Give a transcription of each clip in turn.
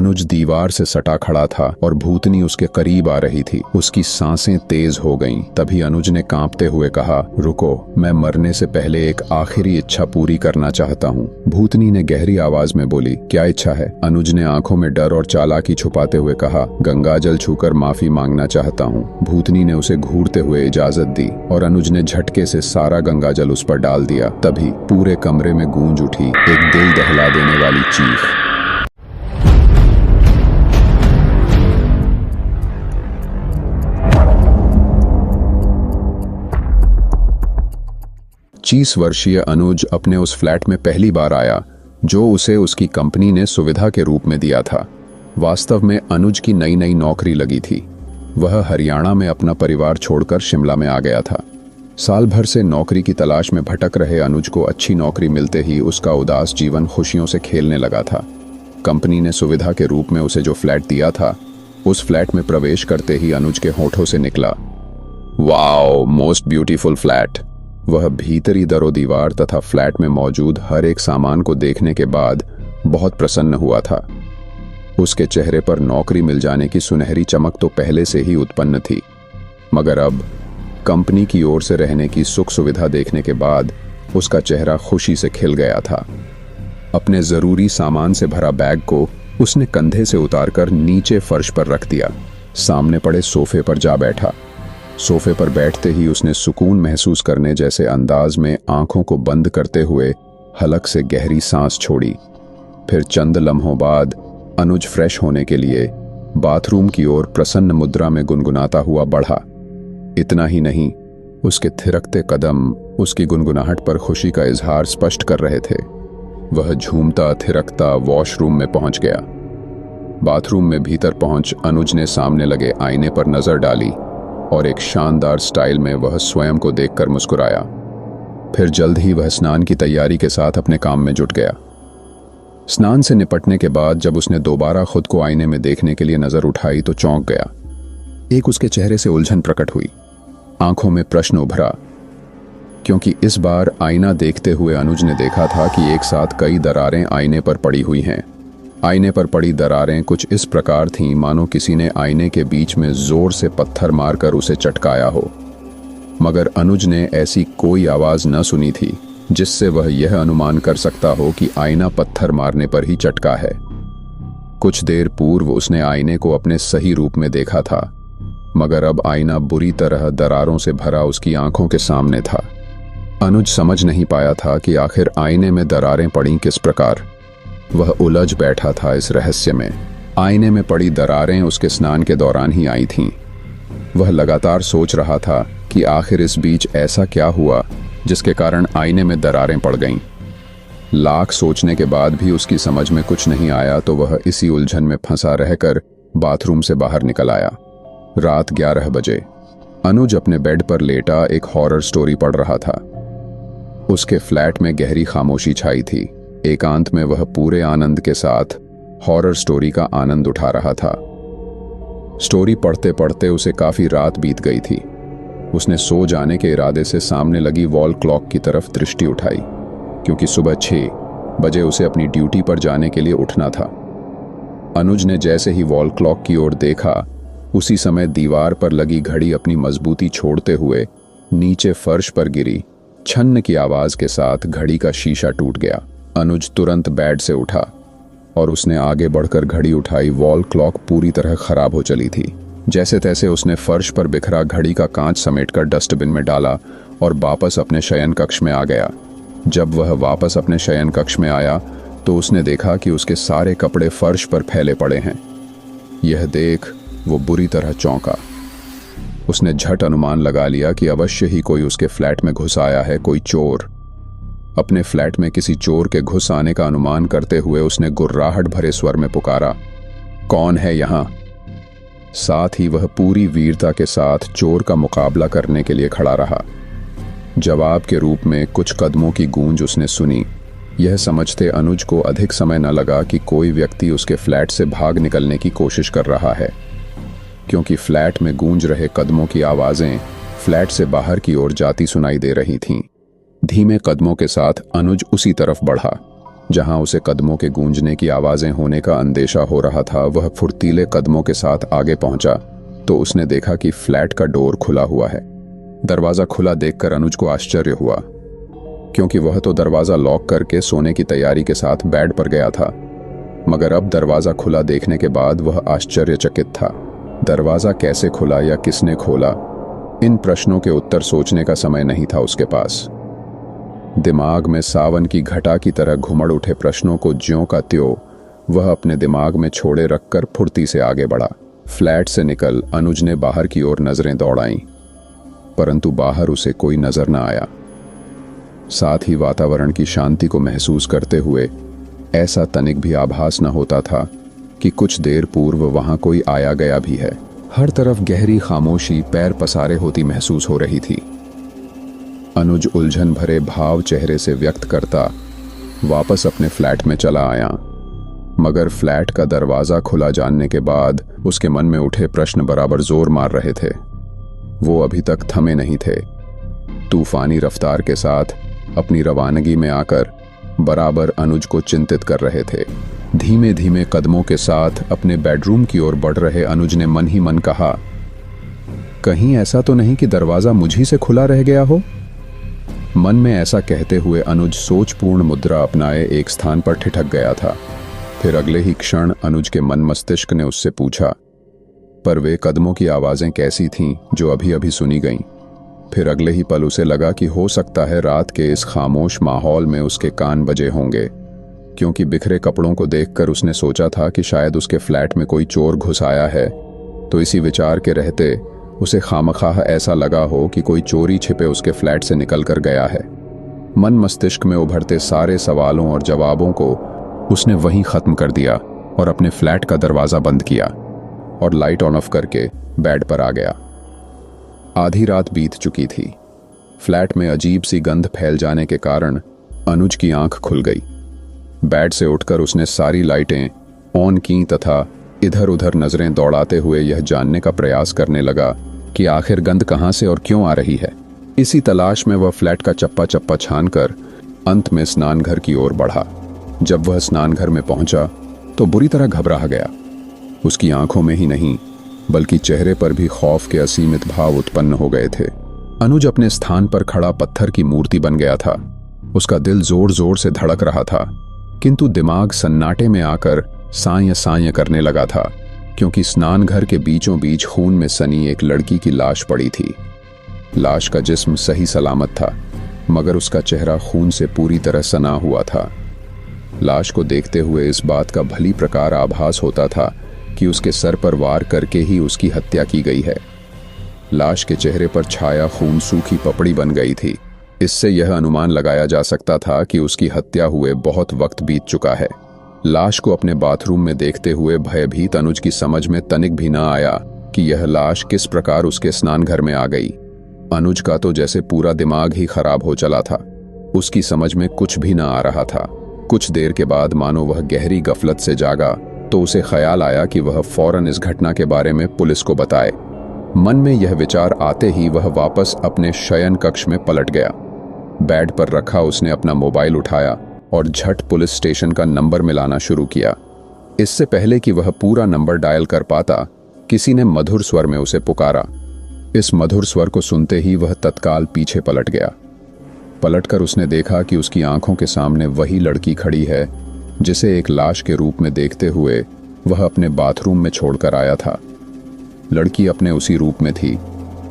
अनुज दीवार से सटा खड़ा था और भूतनी उसके करीब आ रही थी। उसकी सांसें तेज हो गईं। तभी अनुज ने कांपते हुए कहा, रुको, मैं मरने से पहले एक आखिरी इच्छा पूरी करना चाहता हूँ। भूतनी ने गहरी आवाज में बोली, क्या इच्छा है? अनुज ने आंखों में डर और चालाकी छुपाते हुए कहा, गंगाजल छूकर माफी मांगना चाहता हूँ। भूतनी ने उसे घूरते हुए इजाजत दी और अनुज ने झटके से सारा गंगाजल उस पर डाल दिया। तभी पूरे कमरे में गूंज उठी एक दिल दहला देने वाली चीख। पच्चीस वर्षीय अनुज अपने उस फ्लैट में पहली बार आया जो उसे उसकी कंपनी ने सुविधा के रूप में दिया था। वास्तव में अनुज की नई नई नौकरी लगी थी। वह हरियाणा में अपना परिवार छोड़कर शिमला में आ गया था। साल भर से नौकरी की तलाश में भटक रहे अनुज को अच्छी नौकरी मिलते ही उसका उदास जीवन खुशियों से खेलने लगा था। कंपनी ने सुविधा के रूप में उसे जो फ्लैट दिया था, उस फ्लैट में प्रवेश करते ही अनुज के होठों से निकला, वाओ, मोस्ट ब्यूटीफुल फ्लैट। वह भीतरी दरो दीवार तथा फ्लैट में मौजूद हर एक सामान को देखने के बाद बहुत प्रसन्न हुआ था। उसके चेहरे पर नौकरी मिल जाने की सुनहरी चमक तो पहले से ही उत्पन्न थी, मगर अब कंपनी की ओर से रहने की सुख सुविधा देखने के बाद उसका चेहरा खुशी से खिल गया था। अपने जरूरी सामान से भरा बैग को उसने कंधे से उतारकर नीचे फर्श पर रख दिया। सामने पड़े सोफे पर जा बैठा। सोफे पर बैठते ही उसने सुकून महसूस करने जैसे अंदाज में आंखों को बंद करते हुए हलक से गहरी सांस छोड़ी। फिर चंद लम्हों बाद अनुज फ्रेश होने के लिए बाथरूम की ओर प्रसन्न मुद्रा में गुनगुनाता हुआ बढ़ा। इतना ही नहीं, उसके थिरकते कदम उसकी गुनगुनाहट पर खुशी का इजहार स्पष्ट कर रहे थे। वह झूमता थिरकता वॉशरूम में पहुंच गया। बाथरूम में भीतर पहुंच अनुज ने सामने लगे आईने पर नजर डाली और एक शानदार स्टाइल में वह स्वयं को देखकर मुस्कुराया। फिर जल्द ही वह स्नान की तैयारी के साथ अपने काम में जुट गया। स्नान से निपटने के बाद जब उसने दोबारा खुद को आईने में देखने के लिए नजर उठाई तो चौंक गया। एक उसके चेहरे से उलझन प्रकट हुई, आंखों में प्रश्न उभरा, क्योंकि इस बार आईना देखते हुए अनुज ने देखा था कि एक साथ कई दरारें आईने पर पड़ी हुई हैं। आईने पर पड़ी दरारें कुछ इस प्रकार थीं मानो किसी ने आईने के बीच में जोर से पत्थर मारकर उसे चटकाया हो, मगर अनुज ने ऐसी कोई आवाज न सुनी थी जिससे वह यह अनुमान कर सकता हो कि आईना पत्थर मारने पर ही चटका है। कुछ देर पूर्व उसने आईने को अपने सही रूप में देखा था, मगर अब आईना बुरी तरह दरारों से भरा उसकी आंखों के सामने था। अनुज समझ नहीं पाया था कि आखिर आईने में दरारें पड़ी किस प्रकार। वह उलझ बैठा था इस रहस्य में। आईने में पड़ी दरारें उसके स्नान के दौरान ही आई थीं। वह लगातार सोच रहा था कि आखिर इस बीच ऐसा क्या हुआ जिसके कारण आईने में दरारें पड़ गईं। लाख सोचने के बाद भी उसकी समझ में कुछ नहीं आया तो वह इसी उलझन में फंसा रहकर बाथरूम से बाहर निकल आया। रात 11 बजे अनुज अपने बेड पर लेटा एक हॉरर स्टोरी पढ़ रहा था। उसके फ्लैट में गहरी खामोशी छाई थी। एकांत में वह पूरे आनंद के साथ हॉरर स्टोरी का आनंद उठा रहा था। स्टोरी पढ़ते पढ़ते उसे काफी रात बीत गई थी। उसने सो जाने के इरादे से सामने लगी वॉल क्लॉक की तरफ दृष्टि उठाई, क्योंकि सुबह 6 बजे उसे अपनी ड्यूटी पर जाने के लिए उठना था। अनुज ने जैसे ही वॉल क्लॉक की ओर देखा, उसी समय दीवार पर लगी घड़ी अपनी मजबूती छोड़ते हुए नीचे फर्श पर गिरी। छन्न की आवाज के साथ घड़ी का शीशा टूट गया। अनुज तुरंत बेड से उठा और उसने आगे बढ़कर घड़ी उठाई। वॉल क्लॉक पूरी तरह खराब हो चली थी। जैसे तैसे उसने फर्श पर बिखरा घड़ी का कांच समेटकर डस्टबिन में डाला और वापस अपने शयन कक्ष में आ गया। जब वह वापस अपने शयन कक्ष में आया तो उसने देखा कि उसके सारे कपड़े फर्श पर फैले पड़े हैं। यह देख वो बुरी तरह चौंका। उसने झट अनुमान लगा लिया कि अवश्य ही कोई उसके फ्लैट में घुस आया है, कोई चोर। अपने फ्लैट में किसी चोर के घुस आने का अनुमान करते हुए उसने गुर्राहट भरे स्वर में पुकारा, कौन है यहां? साथ ही वह पूरी वीरता के साथ चोर का मुकाबला करने के लिए खड़ा रहा। जवाब के रूप में कुछ कदमों की गूंज उसने सुनी। यह समझते अनुज को अधिक समय न लगा कि कोई व्यक्ति उसके फ्लैट से भाग निकलने की कोशिश कर रहा है, क्योंकि फ्लैट में गूंज रहे कदमों की आवाजें फ्लैट से बाहर की ओर जाती सुनाई दे रही थीं। धीमे कदमों के साथ अनुज उसी तरफ बढ़ा। जहां उसे कदमों के गूंजने की आवाजें होने का अंदेशा हो रहा था, वह फुर्तीले कदमों के साथ आगे पहुंचा तो उसने देखा कि फ्लैट का डोर खुला हुआ है। दरवाजा खुला देखकर अनुज को आश्चर्य हुआ, क्योंकि वह तो दरवाजा लॉक करके सोने की तैयारी के साथ बेड पर गया था। मगर अब दरवाजा खुला देखने के बाद वह आश्चर्यचकित था। दरवाजा कैसे खुला या किसने खोला, इन प्रश्नों के उत्तर सोचने का समय नहीं था उसके पास। दिमाग में सावन की घटा की तरह घुमड़ उठे प्रश्नों को ज्यों का त्यों वह अपने दिमाग में छोड़े रखकर फुर्ती से आगे बढ़ा। फ्लैट से निकल अनुज ने बाहर की ओर नजरें दौड़ाईं, परंतु बाहर उसे कोई नजर न आया। साथ ही वातावरण की शांति को महसूस करते हुए ऐसा तनिक भी आभास न होता था कि कुछ देर पूर्व वहां कोई आया गया भी है। हर तरफ गहरी खामोशी पैर पसारे होती महसूस हो रही थी। अनुज उलझन भरे भाव चेहरे से व्यक्त करता वापस अपने फ्लैट में चला आया, मगर फ्लैट का दरवाजा खुला जानने के बाद उसके मन में उठे प्रश्न बराबर जोर मार रहे थे। वो अभी तक थमे नहीं थे, तूफानी रफ्तार के साथ अपनी रवानगी में आकर बराबर अनुज को चिंतित कर रहे थे। धीमे धीमे कदमों के साथ अपने बेडरूम की ओर बढ़ रहे अनुज ने मन ही मन कहा, कहीं ऐसा तो नहीं कि दरवाजा मुझी से खुला रह गया हो। मन में ऐसा कहते हुए अनुज सोचपूर्ण मुद्रा अपनाए एक स्थान पर ठिठक गया था। फिर अगले ही क्षण अनुज के मन मस्तिष्क ने उससे पूछा, पर वे कदमों की आवाजें कैसी थीं जो अभी अभी सुनी गईं? फिर अगले ही पल उसे लगा कि हो सकता है रात के इस खामोश माहौल में उसके कान बजे होंगे, क्योंकि बिखरे कपड़ों को देखकर उसने सोचा था कि शायद उसके फ्लैट में कोई चोर घुस आया है। तो इसी विचार के रहते उसे खामखाह ऐसा लगा हो कि कोई चोरी छिपे उसके फ्लैट से निकल कर गया है। मन मस्तिष्क में उभरते सारे सवालों और जवाबों को उसने वहीं खत्म कर दिया और अपने फ्लैट का दरवाजा बंद किया और लाइट ऑन ऑफ करके बेड पर आ गया। आधी रात बीत चुकी थी। फ्लैट में अजीब सी गंध फैल जाने के कारण अनुज की आंख खुल गई। बेड से उठकर उसने सारी लाइटें ऑन की तथा इधर उधर नजरें दौड़ाते हुए यह जानने का प्रयास करने लगा कि आखिर गंध कहां से और क्यों आ रही है। इसी तलाश में वह फ्लैट का चप्पा चप्पा छानकर अंत में स्नान घर की ओर बढ़ा। जब वह स्नान घर में पहुंचा तो बुरी तरह घबरा गया। उसकी आंखों में ही नहीं बल्कि चेहरे पर भी खौफ के असीमित भाव उत्पन्न हो गए थे। अनुज अपने स्थान पर खड़ा पत्थर की मूर्ति बन गया था। उसका दिल जोर जोर से धड़क रहा था, किंतु दिमाग सन्नाटे में आकर साय साय करने लगा था, क्योंकि स्नान घर के बीचों बीच खून में सनी एक लड़की की लाश पड़ी थी। लाश का जिस्म सही सलामत था, मगर उसका चेहरा खून से पूरी तरह सना हुआ था। लाश को देखते हुए इस बात का भली प्रकार आभास होता था कि उसके सर पर वार करके ही उसकी हत्या की गई है। लाश के चेहरे पर छाया खून सूखी पपड़ी बन गई थी। इससे यह अनुमान लगाया जा सकता था कि उसकी हत्या हुए बहुत वक्त बीत चुका है। लाश को अपने बाथरूम में देखते हुए भयभीत अनुज की समझ में तनिक भी न आया कि यह लाश किस प्रकार उसके स्नान घर में आ गई। अनुज का तो जैसे पूरा दिमाग ही खराब हो चला था। उसकी समझ में कुछ भी न आ रहा था। कुछ देर के बाद मानो वह गहरी गफलत से जागा तो उसे ख्याल आया कि वह फौरन इस घटना के बारे में पुलिस को बताए। मन में यह विचार आते ही वह वापस अपने शयन कक्ष में पलट गया। बेड पर रखा उसने अपना मोबाइल उठाया और झट पुलिस स्टेशन का नंबर मिलाना शुरू किया। इससे पहले कि वह पूरा नंबर डायल कर पाता, किसी ने मधुर स्वर में उसे पुकारा। इस मधुर स्वर को सुनते ही वह तत्काल पीछे पलट गया। पलटकर उसने देखा कि उसकी आंखों के सामने वही लड़की खड़ी है जिसे एक लाश के रूप में देखते हुए वह अपने बाथरूम में छोड़कर आया था। लड़की अपने उसी रूप में थी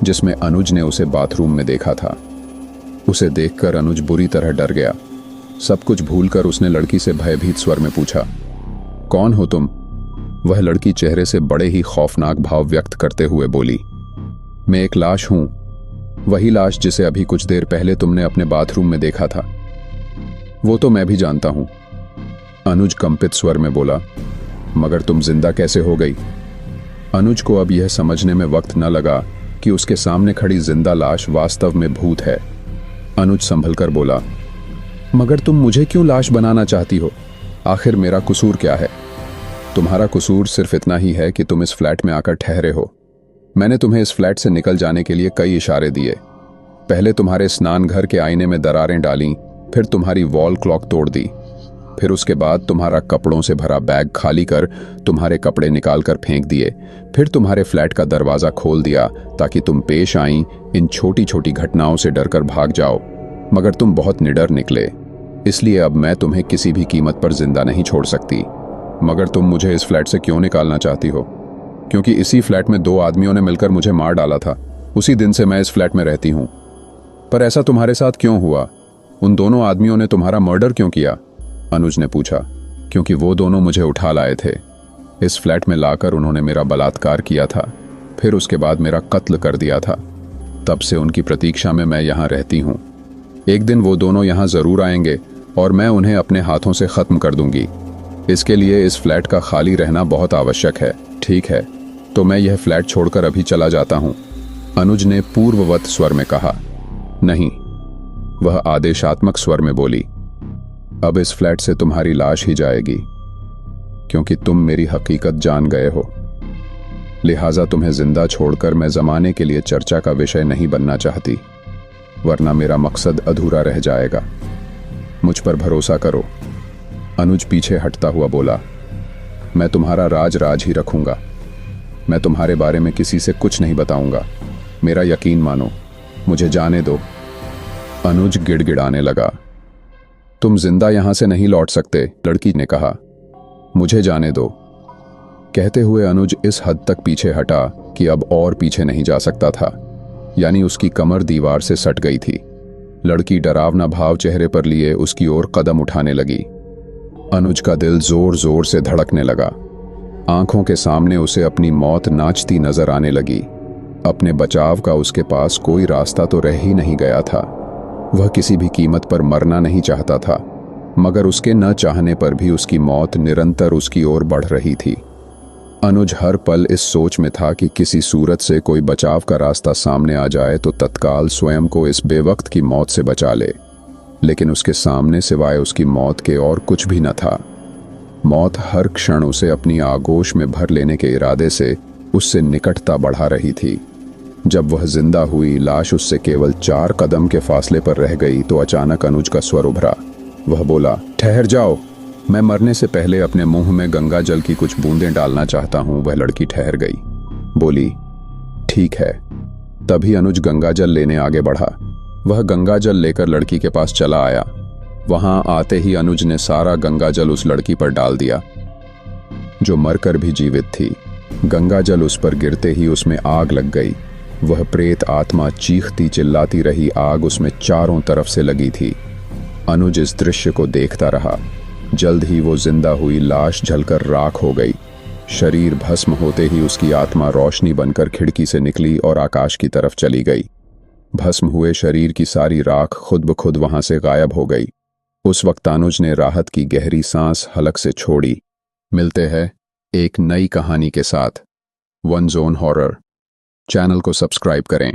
जिसमें अनुज ने उसे बाथरूम में देखा था। उसे देखकर अनुज बुरी तरह डर गया। सब कुछ भूलकर उसने लड़की से भयभीत स्वर में पूछा, कौन हो तुम? वह लड़की चेहरे से बड़े ही खौफनाक भाव व्यक्त करते हुए बोली, मैं एक लाश हूं, वही लाश जिसे अभी कुछ देर पहले तुमने अपने बाथरूम में देखा था। वो तो मैं भी जानता हूं, अनुज कंपित स्वर में बोला, मगर तुम जिंदा कैसे हो गई? अनुज को अब यह समझने में वक्त न लगा कि उसके सामने खड़ी जिंदा लाश वास्तव में भूत है। अनुज संभलकर बोला, मगर तुम मुझे क्यों लाश बनाना चाहती हो? आखिर मेरा कसूर क्या है? तुम्हारा कसूर सिर्फ इतना ही है कि तुम इस फ्लैट में आकर ठहरे हो। मैंने तुम्हें इस फ्लैट से निकल जाने के लिए कई इशारे दिए। पहले तुम्हारे स्नान घर के आईने में दरारें डाली, फिर तुम्हारी वॉल क्लॉक तोड़ दी। फिर उसके बाद तुम्हारा कपड़ों से भरा बैग खाली कर तुम्हारे कपड़े निकाल कर फेंक दिए। फिर तुम्हारे फ्लैट का दरवाज़ा खोल दिया ताकि तुम पेश आई इन छोटी छोटी घटनाओं से डरकर भाग जाओ। मगर तुम बहुत निडर निकले, इसलिए अब मैं तुम्हें किसी भी कीमत पर जिंदा नहीं छोड़ सकती। मगर तुम मुझे इस फ्लैट से क्यों निकालना चाहती हो? क्योंकि इसी फ्लैट में 2 आदमियों ने मिलकर मुझे मार डाला था। उसी दिन से मैं इस फ्लैट में रहती हूँ। पर ऐसा तुम्हारे साथ क्यों हुआ? उन दोनों आदमियों ने तुम्हारा मर्डर क्यों किया? अनुज ने पूछा। क्योंकि वो दोनों मुझे उठा लाए थे। इस फ्लैट में लाकर उन्होंने मेरा बलात्कार किया था, फिर उसके बाद मेरा कत्ल कर दिया था। तब से उनकी प्रतीक्षा में मैं यहाँ रहती हूँ। एक दिन वो दोनों यहाँ जरूर आएंगे और मैं उन्हें अपने हाथों से खत्म कर दूंगी। इसके लिए इस फ्लैट का खाली रहना बहुत आवश्यक है। ठीक है, तो मैं यह फ्लैट छोड़कर अभी चला जाता हूँ, अनुज ने पूर्ववत स्वर में कहा। नहीं, वह आदेशात्मक स्वर में बोली। अब इस फ्लैट से तुम्हारी लाश ही जाएगी, क्योंकि तुम मेरी हकीकत जान गए हो। लिहाजा तुम्हें जिंदा छोड़कर मैं जमाने के लिए चर्चा का विषय नहीं बनना चाहती, वरना मेरा मकसद अधूरा रह जाएगा। मुझ पर भरोसा करो। अनुज पीछे हटता हुआ बोला। मैं तुम्हारा राज ही रखूंगा। मैं तुम्हारे बारे में किसी से कुछ नहीं बताऊंगा। मेरा यकीन मानो, मुझे जाने दो। अनुज गिड़गिड़ाने लगा। तुम जिंदा यहां से नहीं लौट सकते, लड़की ने कहा। मुझे जाने दो। कहते हुए अनुज इस हद तक पीछे हटा कि अब और पीछे नहीं जा सकता था, यानी उसकी कमर दीवार से सट गई थी। लड़की डरावना भाव चेहरे पर लिए उसकी ओर कदम उठाने लगी। अनुज का दिल जोर जोर से धड़कने लगा। आंखों के सामने उसे अपनी मौत नाचती नजर आने लगी। अपने बचाव का उसके पास कोई रास्ता तो रह ही नहीं गया था। वह किसी भी कीमत पर मरना नहीं चाहता था, मगर उसके न चाहने पर भी उसकी मौत निरंतर उसकी ओर बढ़ रही थी। अनुज हर पल इस सोच में था कि किसी सूरत से कोई बचाव का रास्ता सामने आ जाए तो तत्काल स्वयं को इस बेवक्त की मौत से बचा ले। लेकिन उसके सामने सिवाय उसकी मौत के और कुछ भी न था। मौत हर क्षण उसे अपनी आगोश में भर लेने के इरादे से उससे निकटता बढ़ा रही थी। जब वह जिंदा हुई, लाश उससे केवल 4 कदम के फासले पर रह गई तो अचानक अनुज का स्वर उभरा। वह बोला, ठहर जाओ, मैं मरने से पहले अपने मुंह में गंगा जल की कुछ बूंदें डालना चाहता हूं। वह लड़की ठहर गई, बोली, ठीक है। तभी अनुज गंगा जल लेने आगे बढ़ा। वह गंगा जल लेकर लड़की के पास चला आया। वहां आते ही अनुज ने सारा गंगा जल उस लड़की पर डाल दिया, जो मरकर भी जीवित थी। गंगा जल उस पर गिरते ही उसमें आग लग गई। वह प्रेत आत्मा चीखती चिल्लाती रही। आग उसमें चारों तरफ से लगी थी। अनुज इस दृश्य को देखता रहा। जल्द ही वो जिंदा हुई लाश जलकर राख हो गई। शरीर भस्म होते ही उसकी आत्मा रोशनी बनकर खिड़की से निकली और आकाश की तरफ चली गई। भस्म हुए शरीर की सारी राख खुद ब खुद वहां से गायब हो गई। उस वक्त अनुज ने राहत की गहरी सांस हलक से छोड़ी। मिलते हैं एक नई कहानी के साथ। वन जोन हॉरर चैनल को सब्सक्राइब करें।